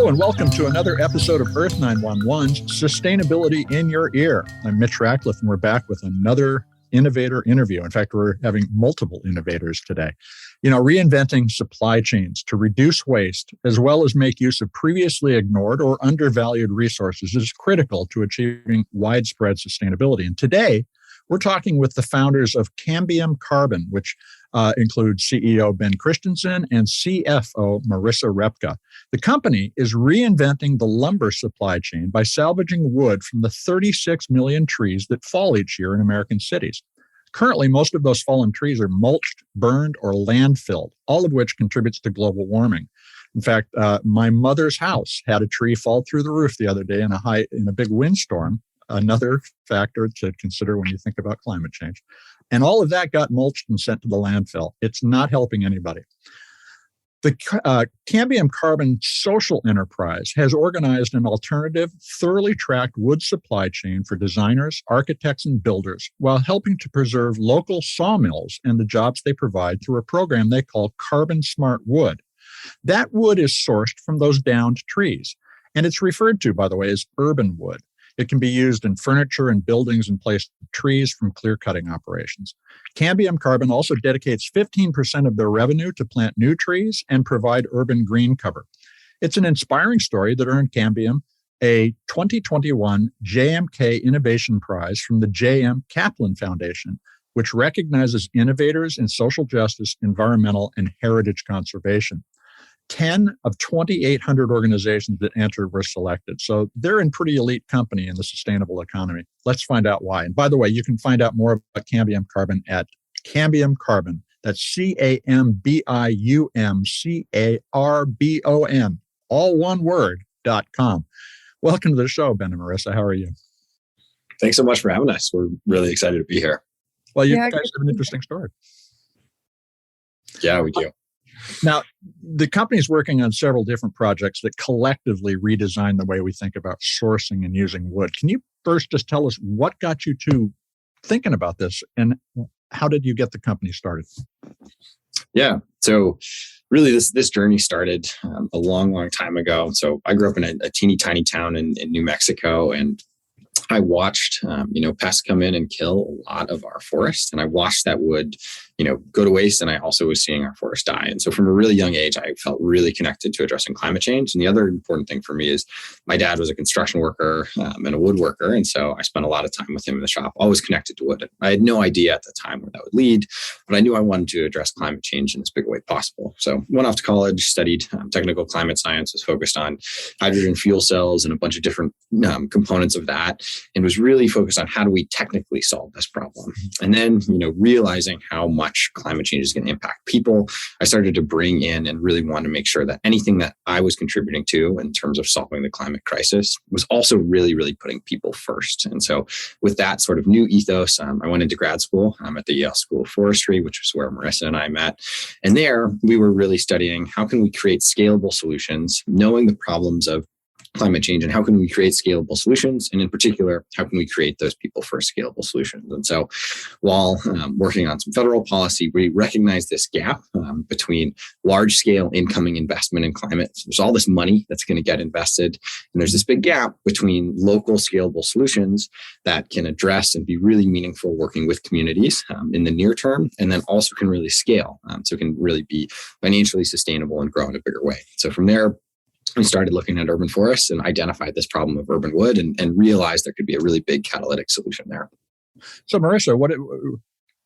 Hello and welcome to another episode of Earth911's Sustainability in Your Ear. I'm Mitch Ratcliffe and we're back with another innovator interview. In fact, we're having multiple innovators today. Reinventing supply chains to reduce waste as well as make use of previously ignored or undervalued resources is critical to achieving widespread sustainability. And today, we're talking with the founders of Cambium Carbon, which includes CEO Ben Christensen and CFO Marisa Repka. The company is reinventing the lumber supply chain by salvaging wood from the 36 million trees that fall each year in American cities. Currently, most of those fallen trees are mulched, burned, or landfilled, all of which contributes to global warming. In fact, my mother's house had a tree fall through the roof the other day in a big windstorm. Another factor to consider when you think about climate change. And all of that got mulched and sent to the landfill. It's not helping anybody. The Cambium Carbon social enterprise has organized an alternative, thoroughly tracked wood supply chain for designers, architects, and builders while helping to preserve local sawmills and the jobs they provide through a program they call Carbon Smart Wood. That wood is sourced from those downed trees, and it's referred to, by the way, as urban wood. It can be used in furniture and buildings in place of trees from clear-cutting operations. Cambium Carbon also dedicates 15% of their revenue to plant new trees and provide urban green cover. It's an inspiring story that earned Cambium a 2021 JMK Innovation Prize from the J.M. Kaplan Foundation, which recognizes innovators in social justice, environmental, and heritage conservation. 10 of 2,800 organizations that entered were selected. So they're in pretty elite company in the sustainable economy. Let's find out why. And by the way, you can find out more about Cambium Carbon at Cambium Carbon. That's CAMBIUMCARBON, all one word.com. Welcome to the show, Ben and Marisa. How are you? Thanks so much for having us. We're really excited to be here. Well, you guys have an interesting story. Yeah, we do. Now, the company's working on several different projects that collectively redesign the way we think about sourcing and using wood. Can you first just tell us what got you to thinking about this and how did you get the company started? Yeah. So really this journey started a long time ago. So I grew up in a teeny tiny town in New Mexico, and I watched, pests come in and kill a lot of our forest. And I watched that wood, go to waste. And I also was seeing our forest die. And so from a really young age, I felt really connected to addressing climate change. And the other important thing for me is my dad was a construction worker and a woodworker. And so I spent a lot of time with him in the shop, always connected to wood. I had no idea at the time where that would lead, but I knew I wanted to address climate change in as big a way possible. So went off to college, studied technical climate science, was focused on hydrogen fuel cells and a bunch of different components of that, and was really focused on how do we technically solve this problem. And then, realizing how much climate change is going to impact people, I started to bring in and really want to make sure that anything that I was contributing to in terms of solving the climate crisis was also really, really putting people first. And so with that sort of new ethos, I went into grad school at the Yale School of Forestry, which was where Marisa and I met. And there we were really studying how can we create scalable solutions, knowing the problems of climate change, and how can we create scalable solutions? And in particular, how can we create those people first scalable solutions? And so while working on some federal policy, we recognize this gap between large scale incoming investment in climate. So there's all this money that's going to get invested. And there's this big gap between local scalable solutions that can address and be really meaningful working with communities in the near term, and then also can really scale. So it can really be financially sustainable and grow in a bigger way. So from there, we started looking at urban forests and identified this problem of urban wood and realized there could be a really big catalytic solution there. So Marisa,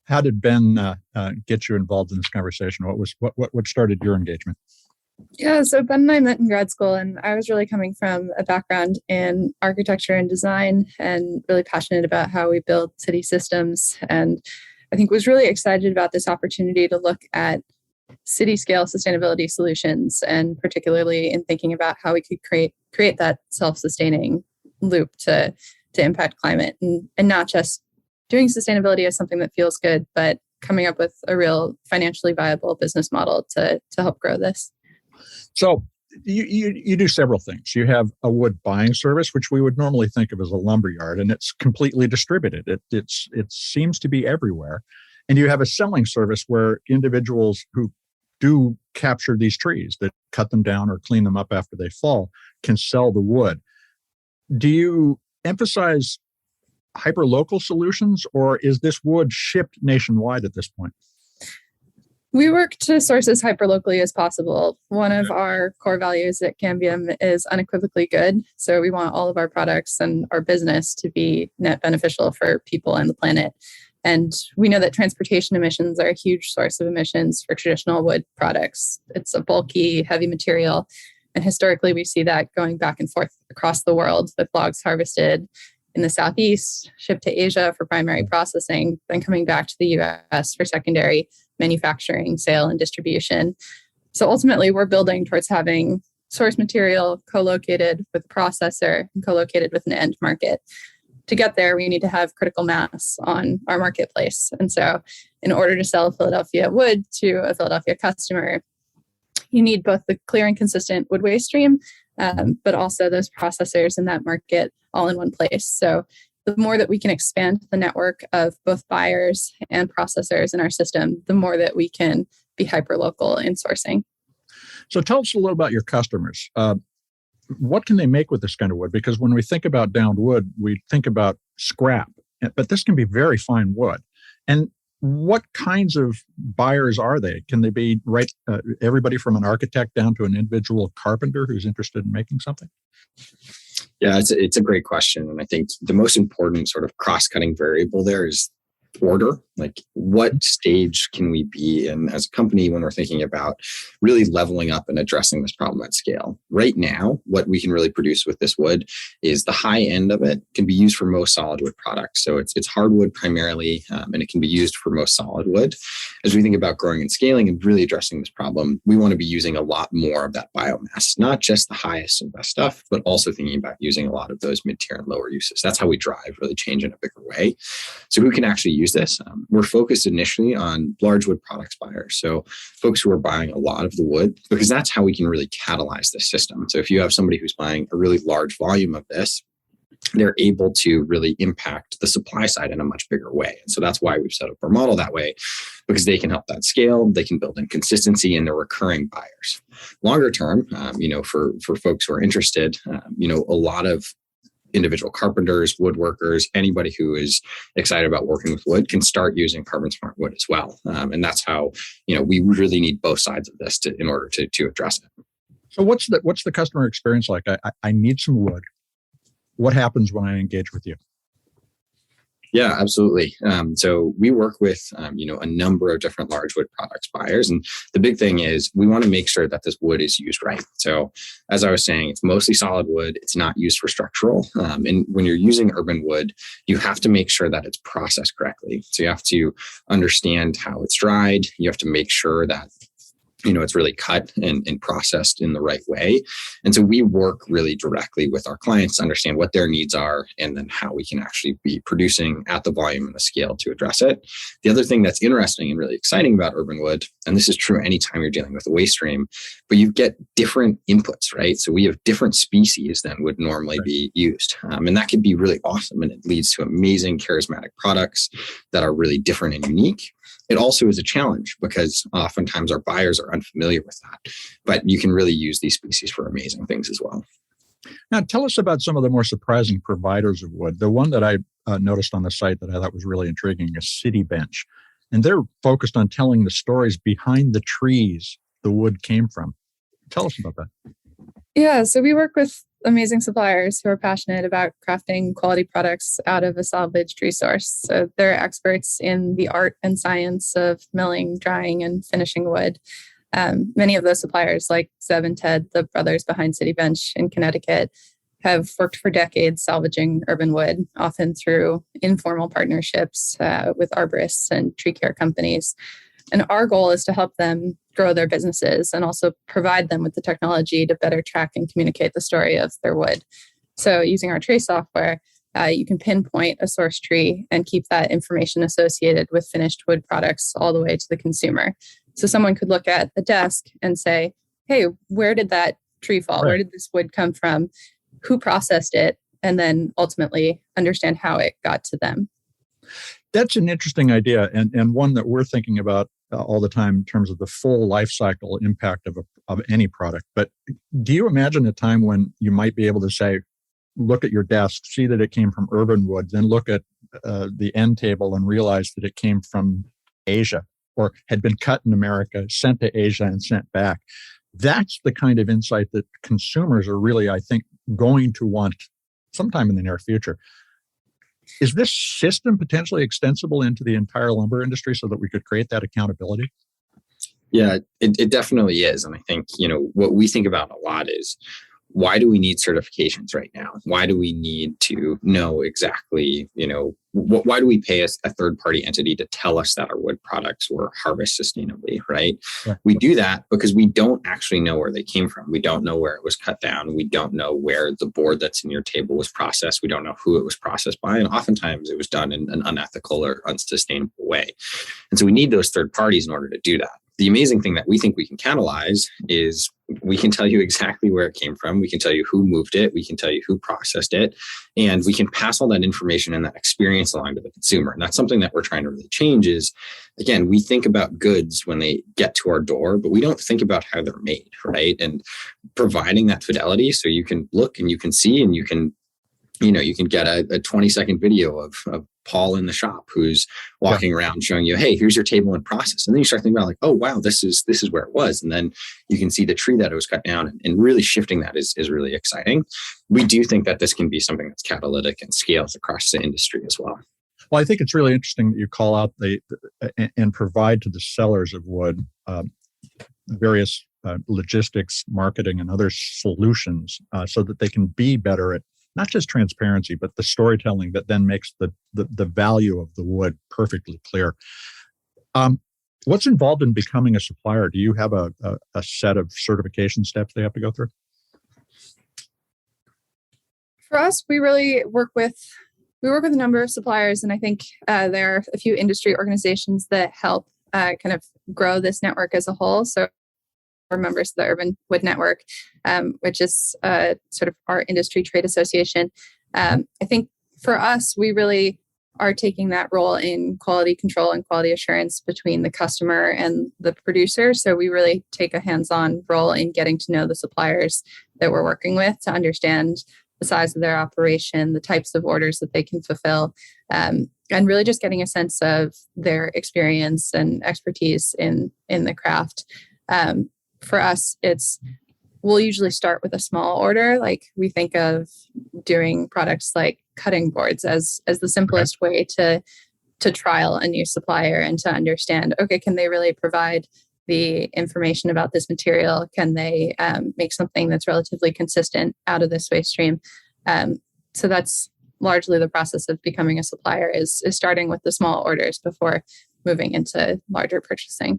how did Ben get you involved in this conversation? What started your engagement? Yeah, so Ben and I met in grad school, and I was really coming from a background in architecture and design and really passionate about how we build city systems. And I think was really excited about this opportunity to look at city scale sustainability solutions, and particularly in thinking about how we could create that self-sustaining loop to impact climate, and not just doing sustainability as something that feels good, but coming up with a real financially viable business model to help grow this. So you do several things. You have a wood buying service, which we would normally think of as a lumberyard, and it's completely distributed. It seems to be everywhere. And you have a selling service where individuals who do capture these trees, that cut them down or clean them up after they fall, can sell the wood. Do you emphasize hyperlocal solutions, or is this wood shipped nationwide at this point? We work to source as hyperlocally as possible. One of our core values at Cambium is unequivocally good. So we want all of our products and our business to be net beneficial for people and the planet. And we know that transportation emissions are a huge source of emissions for traditional wood products. It's a bulky, heavy material. And historically, we see that going back and forth across the world, with logs harvested in the Southeast, shipped to Asia for primary processing, then coming back to the US for secondary manufacturing, sale, and distribution. So ultimately, we're building towards having source material co-located with a processor and co-located with an end market. To get there, we need to have critical mass on our marketplace. And so in order to sell Philadelphia wood to a Philadelphia customer, you need both the clear and consistent wood waste stream, but also those processors in that market all in one place. So the more that we can expand the network of both buyers and processors in our system, the more that we can be hyperlocal in sourcing. So tell us a little about your customers. What can they make with this kind of wood? Because when we think about downed wood, we think about scrap, but this can be very fine wood. And what kinds of buyers are they? Can they be everybody from an architect down to an individual carpenter who's interested in making something? Yeah, it's a great question. And I think the most important sort of cross-cutting variable there is order. Like, what stage can we be in as a company when we're thinking about really leveling up and addressing this problem at scale? Right now, what we can really produce with this wood is the high end of it can be used for most solid wood products. So it's hardwood primarily, and it can be used for most solid wood. As we think about growing and scaling and really addressing this problem, we want to be using a lot more of that biomass, not just the highest and best stuff, but also thinking about using a lot of those mid-tier and lower uses. That's how we drive really change in a bigger way. So who can actually use this? We're focused initially on large wood products buyers. So folks who are buying a lot of the wood, because that's how we can really catalyze this system. So if you have somebody who's buying a really large volume of this, they're able to really impact the supply side in a much bigger way. And so that's why we've set up our model that way, because they can help that scale, they can build in consistency, and they're recurring buyers. Longer term, for folks who are interested, a lot of individual carpenters, woodworkers, anybody who is excited about working with wood can start using Carbon Smart wood as well. And that's how, we really need both sides of this in order to address it. So what's the customer experience like? I need some wood. What happens when I engage with you? Yeah, absolutely. So we work with, a number of different large wood products buyers. And the big thing is we want to make sure that this wood is used right. So as I was saying, it's mostly solid wood. It's not used for structural. And when you're using urban wood, you have to make sure that it's processed correctly. So you have to understand how it's dried. You have to make sure that it's really cut and processed in the right way. And so we work really directly with our clients to understand what their needs are and then how we can actually be producing at the volume and the scale to address it. The other thing that's interesting and really exciting about urban wood, and this is true anytime you're dealing with a waste stream, but you get different inputs, right? So we have different species than would normally be used. And that can be really awesome. And it leads to amazing, charismatic products that are really different and unique. It also is a challenge because oftentimes our buyers are unfamiliar with that, but you can really use these species for amazing things as well. Now, tell us about some of the more surprising providers of wood. The one that I noticed on the site that I thought was really intriguing is City Bench, and they're focused on telling the stories behind the trees the wood came from. Tell us about that. Yeah, so we work with amazing suppliers who are passionate about crafting quality products out of a salvaged resource. So they're experts in the art and science of milling, drying, and finishing wood. Many of those suppliers, like Zeb and Ted, the brothers behind City Bench in Connecticut, have worked for decades salvaging urban wood, often through informal partnerships with arborists and tree care companies. And our goal is to help them grow their businesses and also provide them with the technology to better track and communicate the story of their wood. So using our trace software, you can pinpoint a source tree and keep that information associated with finished wood products all the way to the consumer. So someone could look at a desk and say, hey, where did that tree fall? Right. Where did this wood come from? Who processed it? And then ultimately understand how it got to them. That's an interesting idea, and one that we're thinking about all the time in terms of the full life cycle impact of any product. But do you imagine a time when you might be able to say, look at your desk, see that it came from urban wood, then look at the end table and realize that it came from Asia or had been cut in America, sent to Asia, and sent back? That's the kind of insight that consumers are really, I think, going to want sometime in the near future. Is this system potentially extensible into the entire lumber industry so that we could create that accountability? Yeah, it definitely is. And I think, what we think about a lot is, why do we need certifications right now? Why do we need to know exactly, why do we pay a third-party entity to tell us that our wood products were harvested sustainably, right? Yeah. We do that because we don't actually know where they came from. We don't know where it was cut down. We don't know where the board that's in your table was processed. We don't know who it was processed by. And oftentimes it was done in an unethical or unsustainable way. And so we need those third parties in order to do that. The amazing thing that we think we can catalyze is we can tell you exactly where it came from. We can tell you who moved it. We can tell you who processed it. And we can pass all that information and that experience along to the consumer. And that's something that we're trying to really change is, again, we think about goods when they get to our door, but we don't think about how they're made, right? And providing that fidelity so you can look and you can see and you can get a 20-second video of Paul in the shop who's walking around showing you, hey, here's your table and process. And then you start thinking about oh, wow, this is where it was. And then you can see the tree that it was cut down, and really shifting that is really exciting. We do think that this can be something that's catalytic and scales across the industry as well. Well, I think it's really interesting that you call out and provide to the sellers of wood various logistics, marketing, and other solutions so that they can be better at not just transparency, but the storytelling that then makes the value of the wood perfectly clear. What's involved in becoming a supplier? Do you have a set of certification steps they have to go through? For us, we really work with a number of suppliers, and I think there are a few industry organizations that help kind of grow this network as a whole. So we're members of the Urban Wood Network, which is sort of our industry trade association. I think for us, we really are taking that role in quality control and quality assurance between the customer and the producer. So we really take a hands-on role in getting to know the suppliers that we're working with to understand the size of their operation, the types of orders that they can fulfill, and really just getting a sense of their experience and expertise in the craft. For us, we'll usually start with a small order. Like we think of doing products like cutting boards as the simplest way to trial a new supplier and to understand, okay, can they really provide the information about this material? Can they make something that's relatively consistent out of this waste stream? So that's largely the process of becoming a supplier is starting with the small orders before moving into larger purchasing.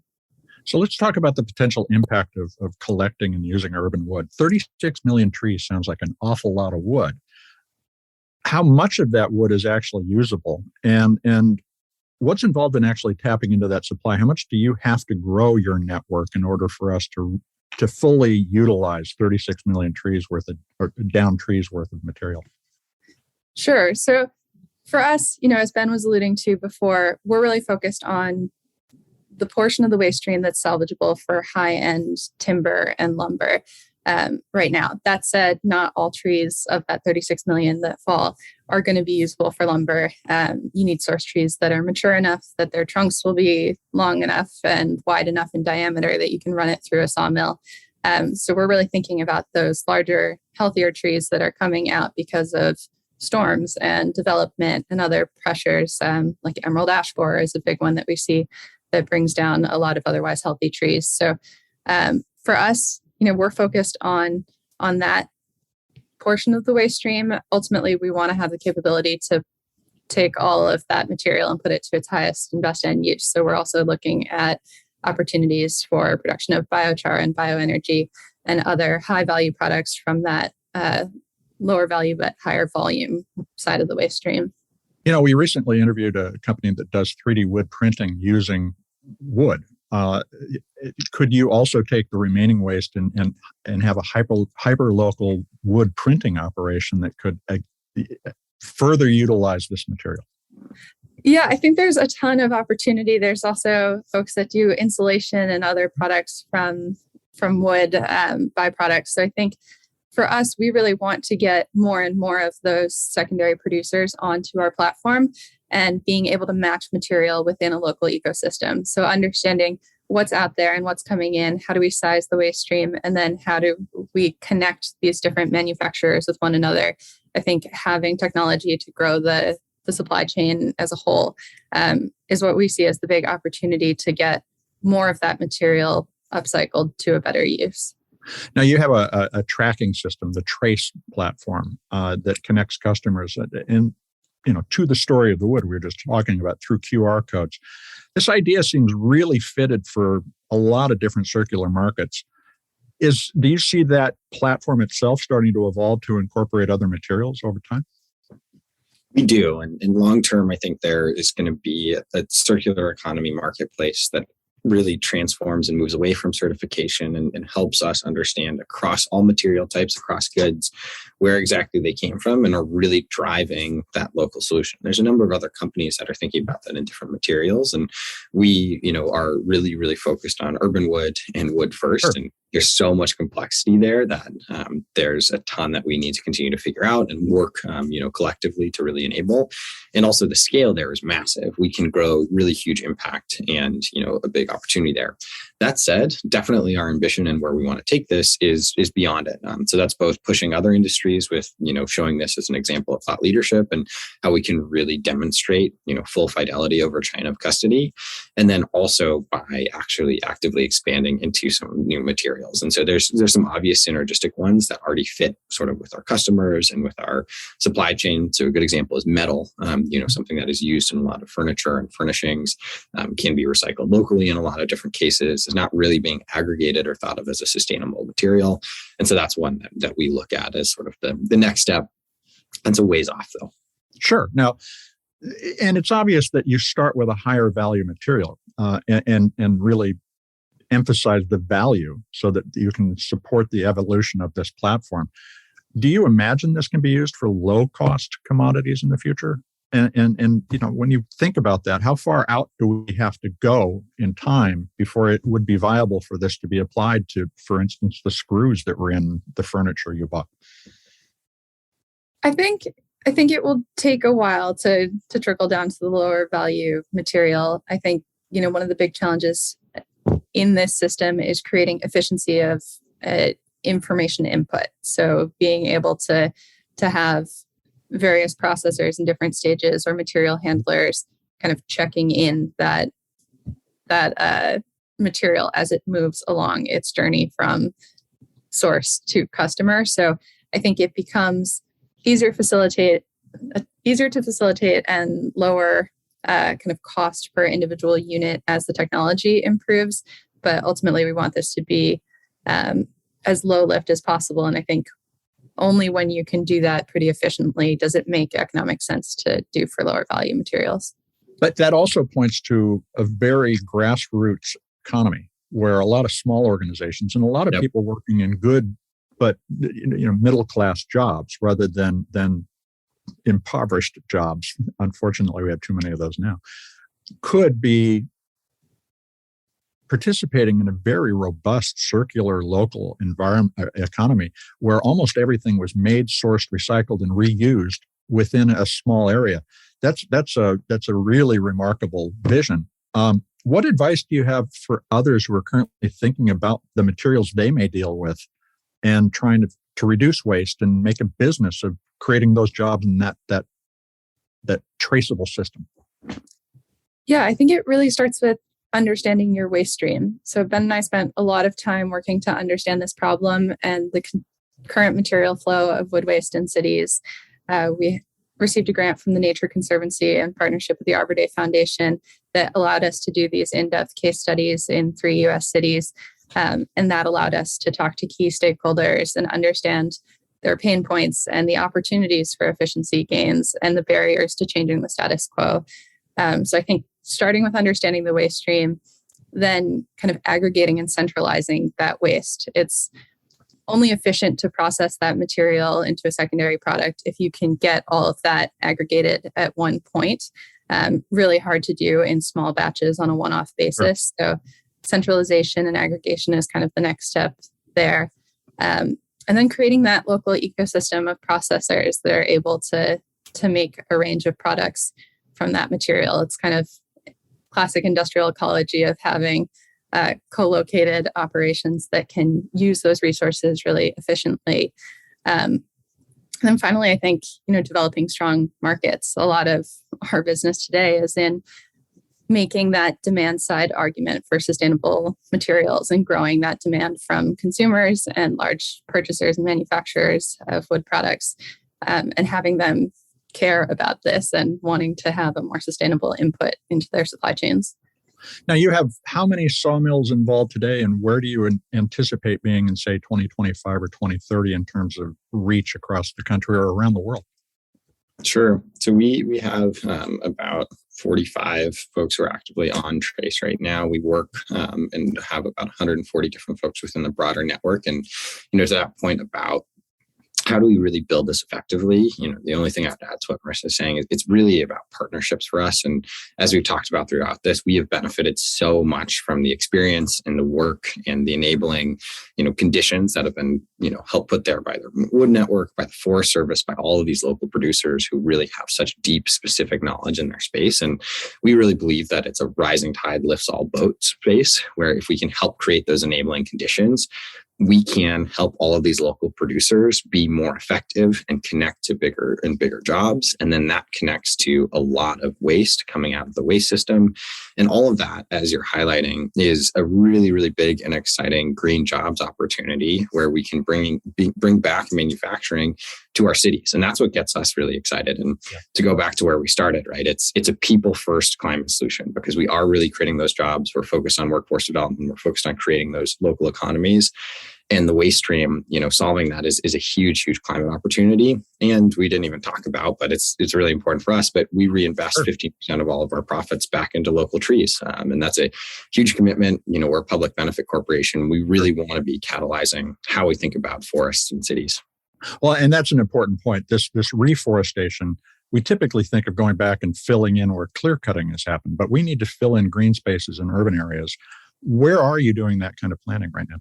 So let's talk about the potential impact of collecting and using urban wood. 36 million trees sounds like an awful lot of wood. How much of that wood is actually usable? And what's involved in actually tapping into that supply? How much do you have to grow your network in order for us to fully utilize 36 million trees worth of, or down trees worth of material? Sure. So for us, as Ben was alluding to before, we're really focused on the portion of the waste stream that's salvageable for high-end timber and lumber right now. That said, not all trees of that 36 million that fall are going to be usable for lumber. You need source trees that are mature enough that their trunks will be long enough and wide enough in diameter that you can run it through a sawmill. So we're really thinking about those larger, healthier trees that are coming out because of storms and development and other pressures, like emerald ash borer is a big one that we see that brings down a lot of otherwise healthy trees. So for us, we're focused on that portion of the waste stream. Ultimately, we want to have the capability to take all of that material and put it to its highest and best end use. So we're also looking at opportunities for production of biochar and bioenergy and other high value products from that lower value but higher volume side of the waste stream. We recently interviewed a company that does 3D wood printing using wood. Could you also take the remaining waste and have a hyper local wood printing operation that could further utilize this material? Yeah, I think there's a ton of opportunity. There's also folks that do insulation and other products from wood byproducts. So I think for us, we really want to get more and more of those secondary producers onto our platform and being able to match material within a local ecosystem. So understanding what's out there and what's coming in, how do we size the waste stream, and then how do we connect these different manufacturers with one another. I think having technology to grow the supply chain as a whole is what we see as the big opportunity to get more of that material upcycled to a better use. Now you have a tracking system, the Trace platform, that connects customers to the story of the wood we were just talking about through QR codes. This idea seems really fitted for a lot of different circular markets. Do you see that platform itself starting to evolve to incorporate other materials over time? We do. And in long term, I think there is going to be a circular economy marketplace that really transforms and moves away from certification and helps us understand across all material types, across goods, where exactly they came from and are really driving that local solution. There's a number of other companies that are thinking about that in different materials. And we, are really, really focused on urban wood and wood first. Sure. And there's so much complexity there that there's a ton that we need to continue to figure out and work, collectively to really enable. And also the scale there is massive. We can grow really huge impact and, a big opportunity there. That said, definitely our ambition and where we want to take this is beyond it. So that's both pushing other industries with, showing this as an example of thought leadership and how we can really demonstrate, full fidelity over chain of custody. And then also by actually actively expanding into some new materials. And so there's some obvious synergistic ones that already fit sort of with our customers and with our supply chain. So a good example is metal, something that is used in a lot of furniture and furnishings, can be recycled locally in a lot of different cases, is not really being aggregated or thought of as a sustainable material. And so that's one that we look at as sort of the next step. That's a ways off though. Sure. Now, and it's obvious that you start with a higher value material and really emphasize the value so that you can support the evolution of this platform. Do you imagine this can be used for low cost commodities in the future? And when you think about that, how far out do we have to go in time before it would be viable for this to be applied to, for instance, the screws that were in the furniture you bought? I think it will take a while to trickle down to the lower value material. I think, one of the big challenges in this system is creating efficiency of information input. So being able to have various processors in different stages or material handlers kind of checking in that material as it moves along its journey from source to customer. So I think it becomes easier to facilitate and lower kind of cost per individual unit as the technology improves. But ultimately, we want this to be as low lift as possible. And I think only when you can do that pretty efficiently does it make economic sense to do for lower value materials. But that also points to a very grassroots economy where a lot of small organizations and a lot of people working in good but middle class jobs rather than impoverished jobs. Unfortunately, we have too many of those now. Could be participating in a very robust circular local economy where almost everything was made, sourced, recycled, and reused within a small area. That's a really remarkable vision. What advice do you have for others who are currently thinking about the materials they may deal with and trying to reduce waste and make a business of creating those jobs in that traceable system? Yeah, I think it really starts with understanding your waste stream. So Ben and I spent a lot of time working to understand this problem and the current material flow of wood waste in cities. We received a grant from the Nature Conservancy in partnership with the Arbor Day Foundation that allowed us to do these in-depth case studies in 3 U.S. cities. And that allowed us to talk to key stakeholders and understand their pain points and the opportunities for efficiency gains and the barriers to changing the status quo. So I think starting with understanding the waste stream, then kind of aggregating and centralizing that waste. It's only efficient to process that material into a secondary product if you can get all of that aggregated at one point. really hard to do in small batches on a one-off basis. Sure. So centralization and aggregation is kind of the next step there. And then creating that local ecosystem of processors that are able to make a range of products from that material. It's kind of classic industrial ecology of having co-located operations that can use those resources really efficiently. And then finally, I think, developing strong markets. A lot of our business today is in making that demand side argument for sustainable materials and growing that demand from consumers and large purchasers and manufacturers of wood products, and having them care about this and wanting to have a more sustainable input into their supply chains. Now, you have how many sawmills involved today, and where do you anticipate being in, say, 2025 or 2030 in terms of reach across the country or around the world? Sure. So we have about 45 folks who are actively on Trace right now. We work and have about 140 different folks within the broader network. And, to that point about how do we really build this effectively? The only thing I have to add to what Marisa is saying is it's really about partnerships for us. And as we've talked about throughout this, we have benefited so much from the experience and the work and the enabling, conditions that have been, helped put there by the Wood Network, by the Forest Service, by all of these local producers who really have such deep, specific knowledge in their space. And we really believe that it's a rising tide lifts all boats space, where if we can help create those enabling conditions, we can help all of these local producers be more effective and connect to bigger and bigger jobs. And then that connects to a lot of waste coming out of the waste system. And all of that, as you're highlighting, is a really, really big and exciting green jobs opportunity where we can bring back manufacturing to our cities. And that's what gets us really excited. And to go back to where we started, right? It's a people first climate solution because we are really creating those jobs. We're focused on workforce development. We're focused on creating those local economies. And the waste stream, solving that is a huge, huge climate opportunity. And we didn't even talk about, but it's really important for us. But we reinvest 15% of all of our profits back into local trees. And that's a huge commitment. We're a public benefit corporation. We really want to be catalyzing how we think about forests and cities. Well, and that's an important point. This reforestation, we typically think of going back and filling in where clear cutting has happened, but we need to fill in green spaces in urban areas. Where are you doing that kind of planning right now?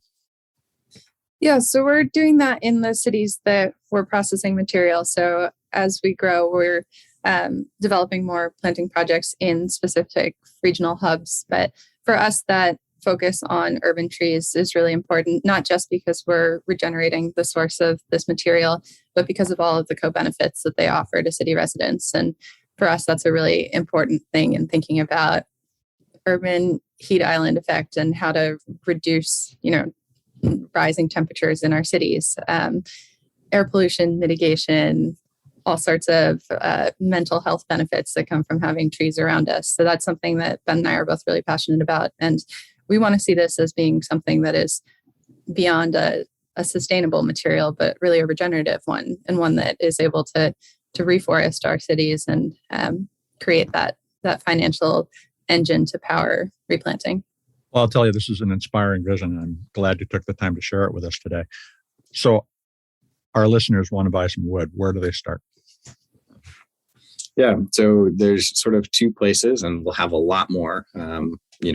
Yeah, so we're doing that in the cities that we're processing material. So as we grow, we're developing more planting projects in specific regional hubs. But for us, that focus on urban trees is really important, not just because we're regenerating the source of this material, but because of all of the co-benefits that they offer to city residents. And for us, that's a really important thing in thinking about urban heat island effect and how to reduce, rising temperatures in our cities, air pollution mitigation, all sorts of mental health benefits that come from having trees around us. So that's something that Ben and I are both really passionate about. And we want to see this as being something that is beyond a sustainable material, but really a regenerative one, and one that is able to reforest our cities and create that financial engine to power replanting. Well, I'll tell you, this is an inspiring vision, and I'm glad you took the time to share it with us today. So our listeners want to buy some wood. Where do they start? Yeah, so there's sort of two places, and we'll have a lot more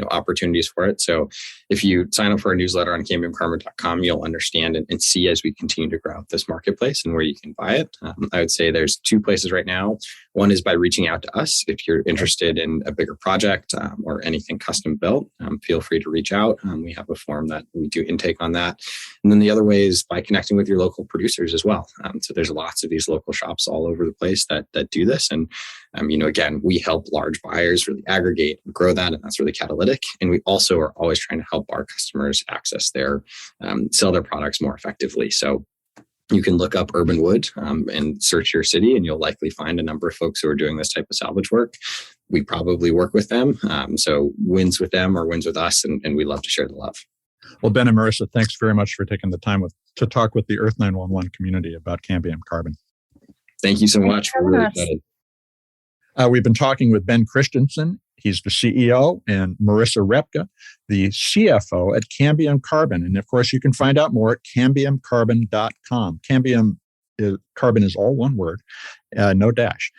opportunities for it. So if you sign up for our newsletter on cambiumcarbon.com, you'll understand and see as we continue to grow this marketplace and where you can buy it. I would say there's two places right now. One is by reaching out to us. If you're interested in a bigger project or anything custom built, feel free to reach out. We have a form that we do intake on that. And then the other way is by connecting with your local producers as well. So there's lots of these local shops all over the place that do this. And, again, we help large buyers really aggregate and grow that. And that's really catalytic. And we also are always trying to help our customers access sell their products more effectively. So you can look up Urban Wood and search your city, and you'll likely find a number of folks who are doing this type of salvage work. We probably work with them. So wins with them or wins with us, and we love to share the love. Well, Ben and Marisa, thanks very much for taking the time to talk with the Earth911 community about Cambium Carbon. Thank you so much. We're really excited. We've been talking with Ben Christensen. He's the CEO, and Marisa Repka, the CFO at Cambium Carbon. And of course, you can find out more at cambiumcarbon.com. Cambium Carbon is all one word, no dash.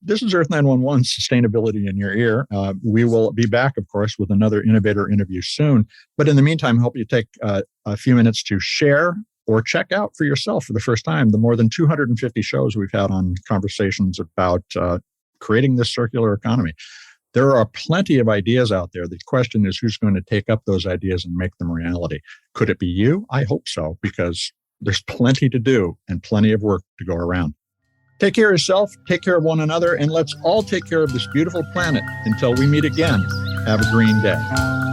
This is Earth 911, Sustainability in Your Ear. We will be back, of course, with another innovator interview soon. But in the meantime, I hope you take a few minutes to share or check out for yourself for the first time the more than 250 shows we've had on conversations about creating this circular economy. There are plenty of ideas out there. The question is, who's going to take up those ideas and make them reality? Could it be you? I hope so, because there's plenty to do and plenty of work to go around. Take care of yourself, take care of one another, and let's all take care of this beautiful planet. Until we meet again, have a green day.